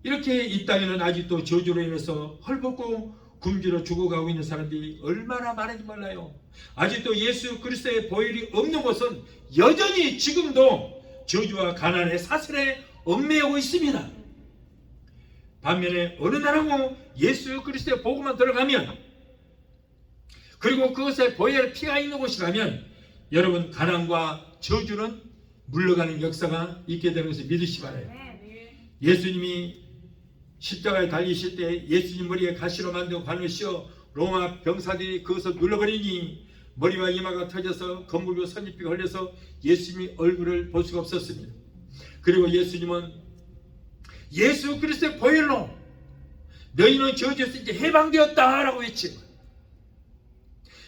이렇게 이 땅에는 아직도 저주로 인해서 헐벗고 굶주려 죽어가고 있는 사람들이 얼마나 많은지 몰라요. 아직도 예수 그리스도의 보혈이 없는 곳은 여전히 지금도 저주와 가난의 사슬에 얽매이고 있습니다. 반면에 어느 나라고 예수 그리스도의 복음만 들어가면, 그리고 그것에 보혈의 피가 있는 곳이라면 여러분 가난과 저주는 물러가는 역사가 있게 되는 것을 믿으시기 바라요. 예수님이 십자가에 달리실 때 예수님 머리에 가시로 만든 관을 씌워 로마 병사들이 그것을 눌러버리니 머리와 이마가 터져서 검물고 선입비가 흘려서 예수님이 얼굴을 볼 수가 없었습니다. 그리고 예수님은 예수 그리스도의 보혈로 너희는 저주에서 이제 해방되었다라고 외치고,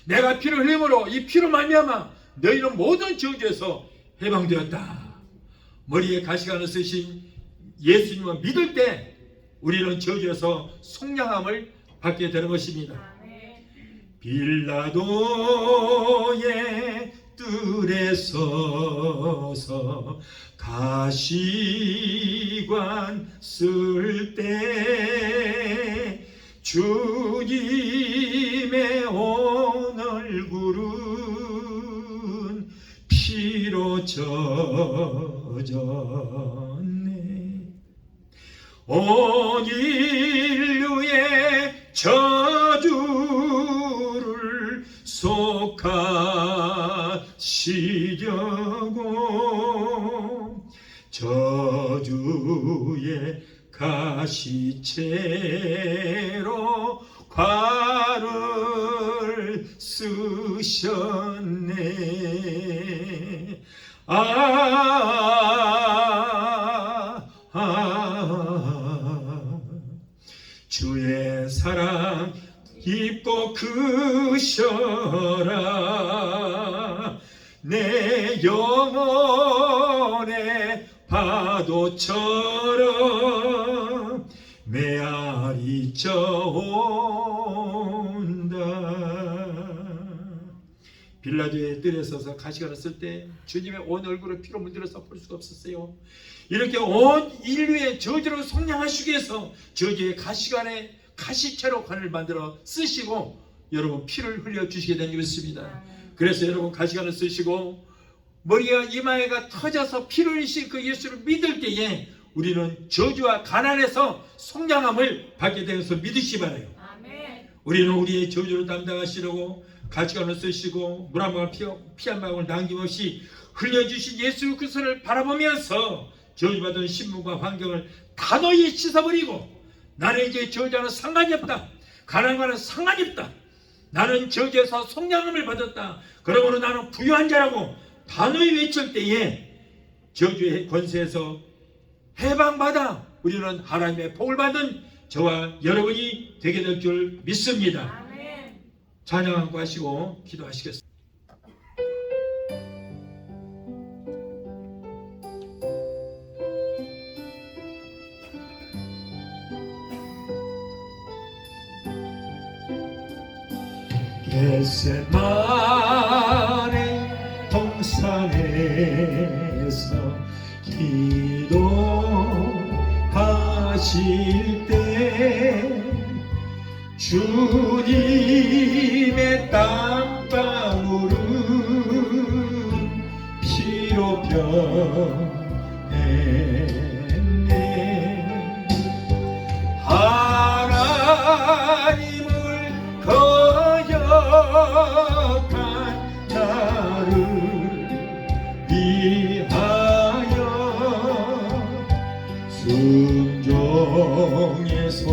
내가 피를 흘림으로 이 피로 말미암아 너희는 모든 저주에서 해방되었다. 머리에 가시관을 쓰신 예수님을 믿을 때 우리는 저주에서 속량함을 받게 되는 것입니다. 빌라도의 뜰에 서서 가시관 쓸 때 주님의 온 얼굴은 피로 젖었네. 온 인류의 저주를 속하시려고 저주의 가시채로 관을 쓰셨네. 주의 사랑 깊고 크셔라. 내 영혼의 파도처럼 메아리 쪄온다. 빌라도의 뜰에 서서 가시관을 쓸 때 주님의 온 얼굴을 피로 문질러서 볼 수가 없었어요. 이렇게 온 인류의 저주를 속량하시기 위해서 저주의 가시관에 가시채로 관을 만들어 쓰시고 여러분 피를 흘려주시게 된 것입니다. 그래서 여러분 가시관을 쓰시고 머리와 이마에가 터져서 피를 흘리신 그 예수를 믿을 때에 우리는 저주와 가난에서 속량함을 받게 되어서 믿으시 바라요. 우리는 우리의 저주를 담당하시려고 가시관을 쓰시고 물 한 방울 피 한 방울 남김없이 흘려주신 예수 그리스도를 바라보면서 저주받은 신분과 환경을 단호히 씻어버리고 나는 이제 저주와는 상관이 없다. 가난과는 상관이 없다. 나는 저주에서 속량함을 받았다. 그러므로 나는 부유한 자라고 단호히 외칠 때에 저주의 권세에서 해방받아 우리는 하나님의 복을 받은 저와 여러분이 되게 될 줄 믿습니다. 아멘. 찬양하고 하시고 기도하시겠습니다. 겟세마네 동산에서 기도하실 때 주님의 땀방울은 피로 변했네. 하나님을 거역한 나를 위하여 순종에서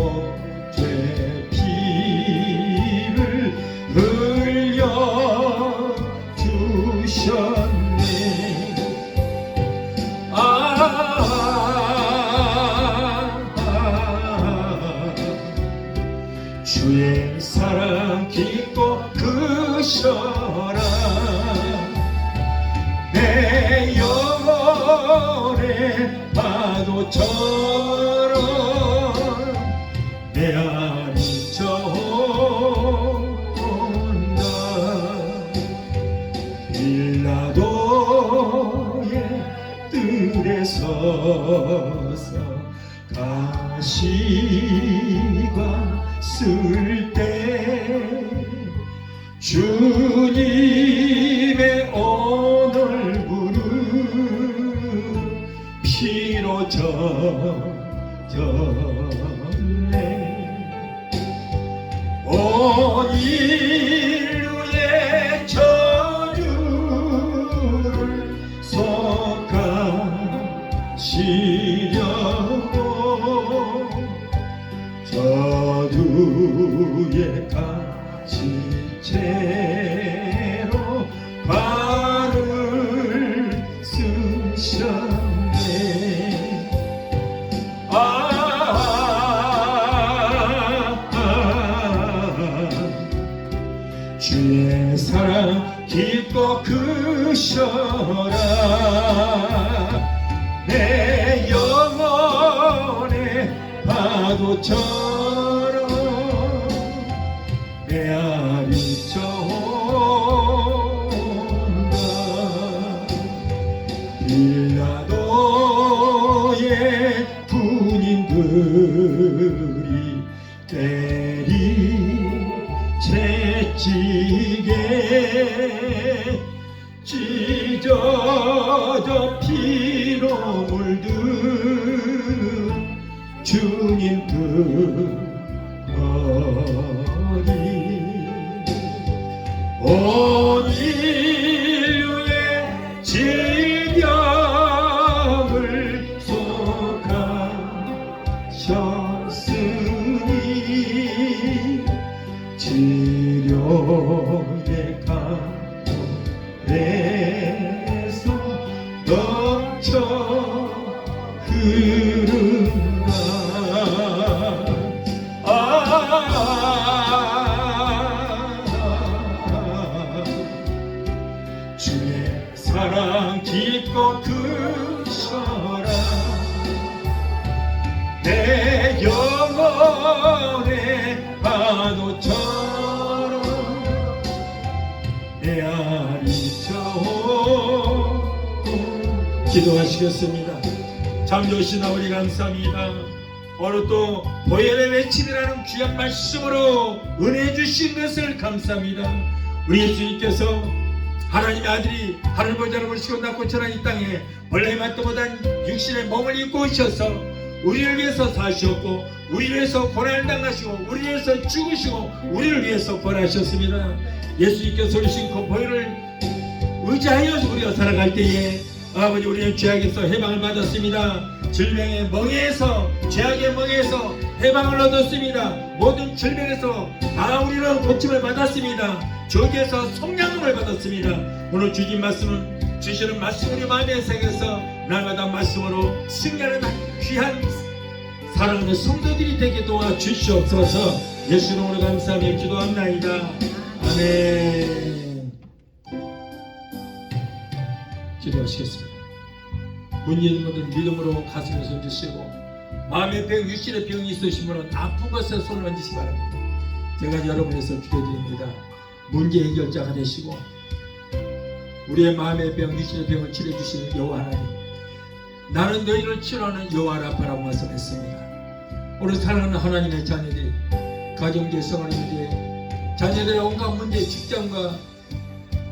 죄 피를 흘려 주셨네. 주의 사랑 깊고 크셔라. 내 영혼의 파도처럼 내 안이 저온다. 빌라도의 뜰에 서서 가시관 쓸 때 주님의 온 얼굴은 피로 젖었네. 온 인류의 저주를 속하시려고 저주의 가시채로 발을 쓰셨네. 주의 사랑 깊고 크셔라. 내 영혼의 파도처럼 내 안이 저온다. 빌라도의 군인들이 때리채찌게 찢어져 피로 물든 주님 머리. 온 인류의 질병을 속하셨으니 치료의 강물에서 넘쳐 흐른다. 기도하시겠습니다. 참 좋으신 아버지 감사합니다. 오늘 또 보혈의 외침이라는 귀한 말씀으로 은혜 주신 것을 감사합니다. 우리 예수님께서 하나님의 아들이 하늘 보좌를 보시고 낳고 천한 이 땅에 원래 맛도 못한 육신의 몸을 입고 오셔서 우리를 위해서 사셨고 우리를 위해서 고난을 당하시고 우리를 위해서 죽으시고 우리를 위해서 벌하셨습니다. 예수님께서 오신 그 보혈을 의지하여 우리가 살아갈 때에 아버지 우리는 죄악에서 해방을 받았습니다. 질병의 멍에에서 죄악의 멍에에서 해방을 얻었습니다. 모든 질병에서 다 우리는 고침을 받았습니다. 저기에서 성량을 받았습니다. 오늘 주신 말씀은 주시는 말씀 우리 마음에 새겨서 날마다 말씀으로 승리하는 귀한 사랑하는 성도들이 되게 도와주시옵소서. 예수 이름으로 감사하며 기도합나이다. 아멘. 기도하시겠습니다. 문제 있는 분들은 믿음으로 가슴에 손 드시고 마음의 병, 육신의 병이 있으신 분은 아픈 것에 손을 얹으시기 바랍니다. 제가 여러분에서 기도드립니다. 문제 해결자가 되시고 우리의 마음의 병, 육신의 병을 치료해주시는 여호와 하나님, 나는 너희를 치료하는 여호와라 바라고 말씀했습니다. 오늘 사랑하는 하나님의 자녀들, 가정제, 생활의 문제, 자녀들의 온갖 문제, 직장과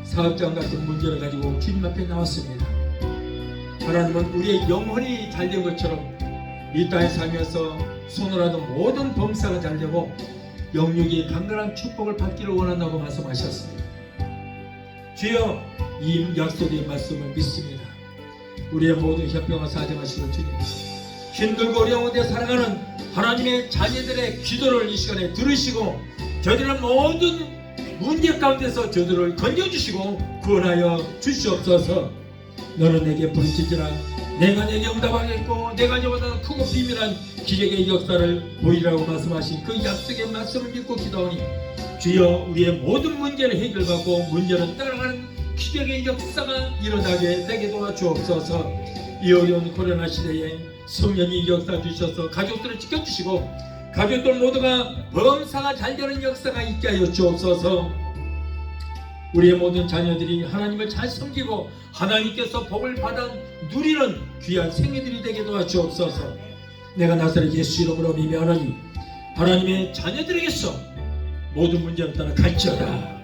사업장 같은 문제를 가지고 주님 앞에 나왔습니다. 하나님은 우리의 영혼이 잘된 것처럼 이 땅에 살면서 손으로하던 모든 범사가 잘되고 영육이 강건한 축복을 받기를 원한다고 말씀하셨습니다. 주여, 이 약속의 말씀을 믿습니다. 우리의 모든 협병을 사정하시는 주님, 힘들고 어려운 데 살아가는 하나님의 자녀들의 기도를 이 시간에 들으시고 저들의 모든 문제 가운데서 저들을 건져주시고 구원하여 주시옵소서. 너는 내게 부르짖으라 내가 내게 응답하겠고 내가 너보다 크고 비밀한 기적의 역사를 보이라고 말씀하신 그 약속의 말씀을 믿고 기도하니 주여, 우리의 모든 문제를 해결받고 문제를 따라가는 기적의 역사가 일어나게 되게 도와주옵소서. 이 어려운 코로나 시대에 성령이 역사 주셔서 가족들을 지켜주시고 가족들 모두가 범사가 잘되는 역사가 있게 하여 주옵소서. 우리의 모든 자녀들이 하나님을 잘 섬기고 하나님께서 복을 받아 누리는 귀한 생애들이 되게 도와주옵소서. 내가 나사렛 예수 이름으로 미명하노니 하나님의 자녀들에게서 모든 문제를 따라 갈지어다.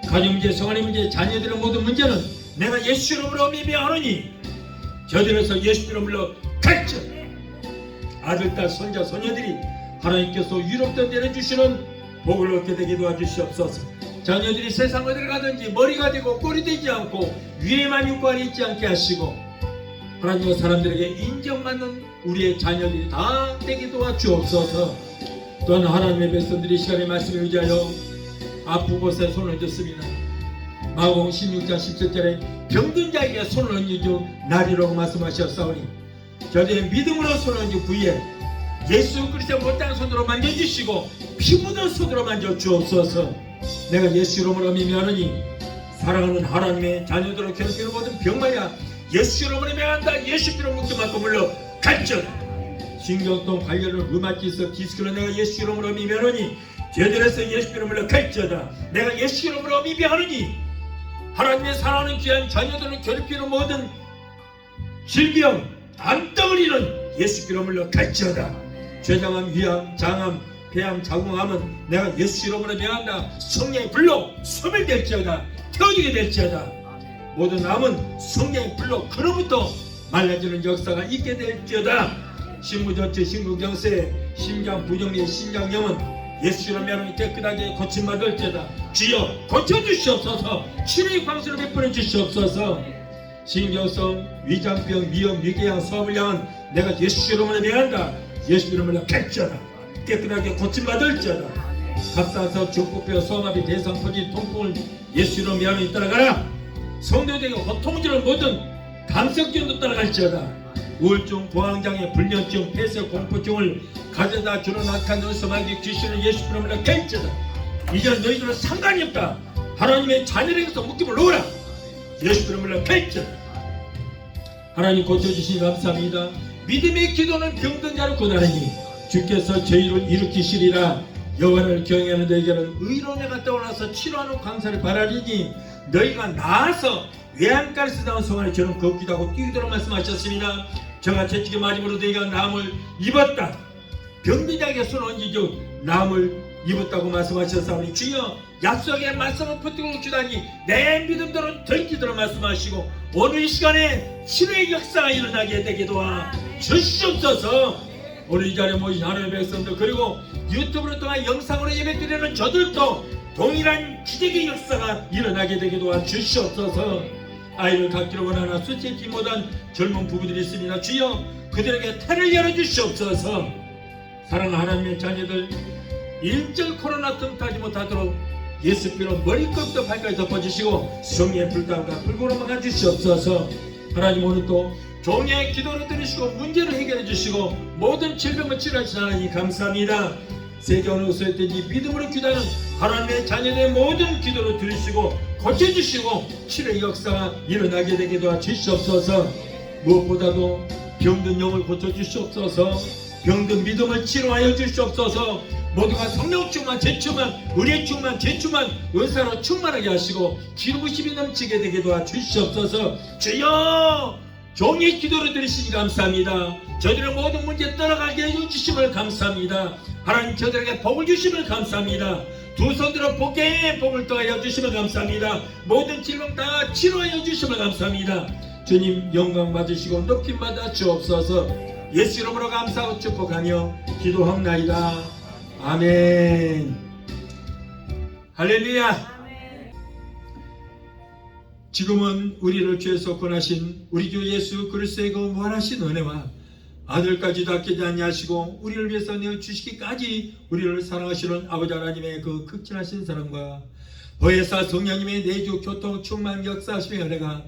가정문제, 생활의 문제, 자녀들의 모든 문제는 내가 예수 이름으로 미명하노니 저들에서 예수 이름으로 갈지어다. 아들, 딸, 손자, 소녀들이 하나님께서 유럽도 내려주시는 복을 얻게 되게 도와주시옵소서. 자녀들이 세상 어디를 가든지 머리가 되고 꼴이 되지 않고 위에만 있고 아래 있지 않게 하시고 하나님과 사람들에게 인정받는 우리의 자녀들이 다 되게 도와주옵소서. 또한 하나님의 백성들이 시간의 말씀에 의지하여 아픈 곳에 손을 얹었습니다. 마가복음 16장 17절에 병든 자에게 손을 얹어주 날이라고 말씀하셨사오니 저들의 믿음으로 손을 얹은 후에 예수 그리스도의 못다한 손으로 만져주시고 피 묻은 손으로 만져주옵소서. 내가 예수 이름으로 미명하노니 사랑하는 하나님의 자녀들을 괴롭히는 모든 병마야 예수 이름으로 명한다. 예수 이름으로 묶여맞고 물러 갈지어다. 신경통, 관련은 류마티스, 디스크는 내가 예수 이름으로 미명하노니 저들에서 예수 이름으로 갈지어다. 내가 예수 이름으로 미명하노니 하나님의 사랑하는 귀한 자녀들을 괴롭히는 모든 질병, 암덩어리는 예수 이름으로 갈지어다. 췌장암, 위암, 장암, 폐암, 자궁암은 내가 예수 이름으로 명한다. 성령의 불로 소멸될지어다. 태워지게 될지어다. 모든 암은 성령의 불로 그로부터 말라지는 역사가 있게 될지어다. 신부전체, 신부경세, 심장 부정리, 심장염은 예수 이름으로 명하니 깨끗하게 고침받을지어다. 주여, 고쳐주시옵소서. 치료의 광수를 베풀어 주시옵소서. 신경성, 위장병, 위염, 위궤양, 소화불 향은 내가 예수 이름으로 명한다. 예수 이름으로 갈지어다. 깨끗하게 고침받을지어다. 갑상선, 중풍뼈, 소화마비, 대상포진, 통풍을 예수 이름으로 명하니 따라가라. 성도들에게 고통을 주는 모든 감성증도 따라갈지어다. 우울증, 공황장애, 불면증, 폐쇄, 공포증을 가져다 주는 악한 은수마귀 귀신을 예수 이름으로 갈지어다. 이제 너희들은 상관이 없다. 하나님의 자녀에게서 묶임을 놓으라. 예수 이름으로 갈지어다. 하나님 고쳐주시니 감사합니다. 믿음의 기도는 병든 자를 고나르니 주께서 저희를 일으키시리라. 여호와를 경외하는 너에게는 의로 내가 떠올라서 치료하는 광사를 바라리니 너희가 나아서 외양간에서 나온 송아리 저는 걷기도 하고 뛰기도록 말씀하셨습니다. 저가 채찍의 맞음으로 너희가 나음을 입었다. 병기장에 손 얹이죠 나음을 입었다고 말씀하셨사오니 주여 약속의 말씀을 붙들고 주다니 내 믿음대로 던지도록 말씀하시고 오늘 이 시간에 치료의 역사가 일어나게 되게 도와 주시옵소서. 오늘 이 자리에 모인 하나님의 백성들 그리고 유튜브를 통한 영상으로 예배드리는 저들도 동일한 기적의 역사가 일어나게 되게 도와 주시옵소서. 아이를 갖기로 원하나 수치지 못한 젊은 부부들이 있습니다. 주여 그들에게 태를 열어주시옵소서. 사랑하는 하나님의 자녀들 일절 코로나 틈타지 못하도록 예수께로 머리끝부터 발까지 덮어주시고 성령의 불감과 불구로 막아주시옵소서. 하나님 오늘 또 종의 기도를 들으시고 문제를 해결해 주시고 모든 질병을 치료하시는 하나님 감사합니다. 세계 어느 곳에든지 믿음으로 기도하는 하나님의 자녀의 모든 기도를 들으시고 고쳐주시고 치료의 역사가 일어나게 되게 도와주시옵소서. 무엇보다도 병든 영을 고쳐주시옵소서. 병든 믿음을 치료하여 주시옵소서. 모두가 성령 충만, 재충만, 은혜 충만, 재충만, 은사로 충만하게 하시고 기름부심이 넘치게 되게 도와주시옵소서. 주여 종의 기도를 들으시니 감사합니다. 저들의 모든 문제 떠나가게 해주심을 감사합니다. 하나님 저들에게 복을 주심을 감사합니다. 두 손으로 복에 복을 더하여 주심을 감사합니다. 모든 질병 다 치료하여 주심을 감사합니다. 주님 영광 받으시고 높임 받아 주옵소서. 예수 이름으로 감사하고 축복하며 기도합나이다. 아멘. 할렐루야. 지금은 우리를 죄에서 구원하신 우리 주 예수 그리스도의 그 무한하신 은혜와 아들까지도 아끼지 아니하시고 우리를 위해서 내어주시기까지 우리를 사랑하시는 아버지 하나님의 그 극진하신 사랑과 보혜사 성령님의 내주 교통 충만 역사하심의 은혜가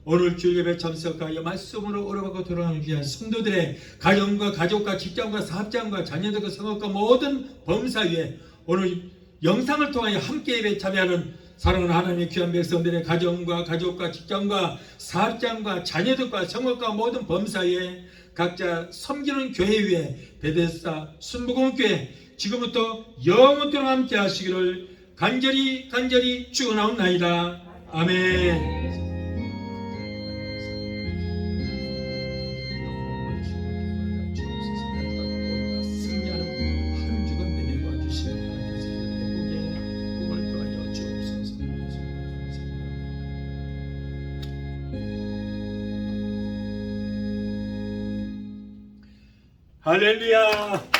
오늘 주일 예배 참석하여 말씀으로 오르고 돌아가는 귀한 성도들의 가정과 가족과 직장과 사업장과 자녀들과 성업과 모든 범사 위에 오늘 영상을 통하여 함께 예배 참여하는 사랑하는 하나님의 귀한 백성들의 가정과 가족과 직장과 사업장과 자녀들과 성업과 모든 범사 위에 각자 섬기는 교회 위에 베데스다 순복음교회 지금부터 영원토록 함께 하시기를 간절히 축원하옵나이다. 아멘. 할렐루야.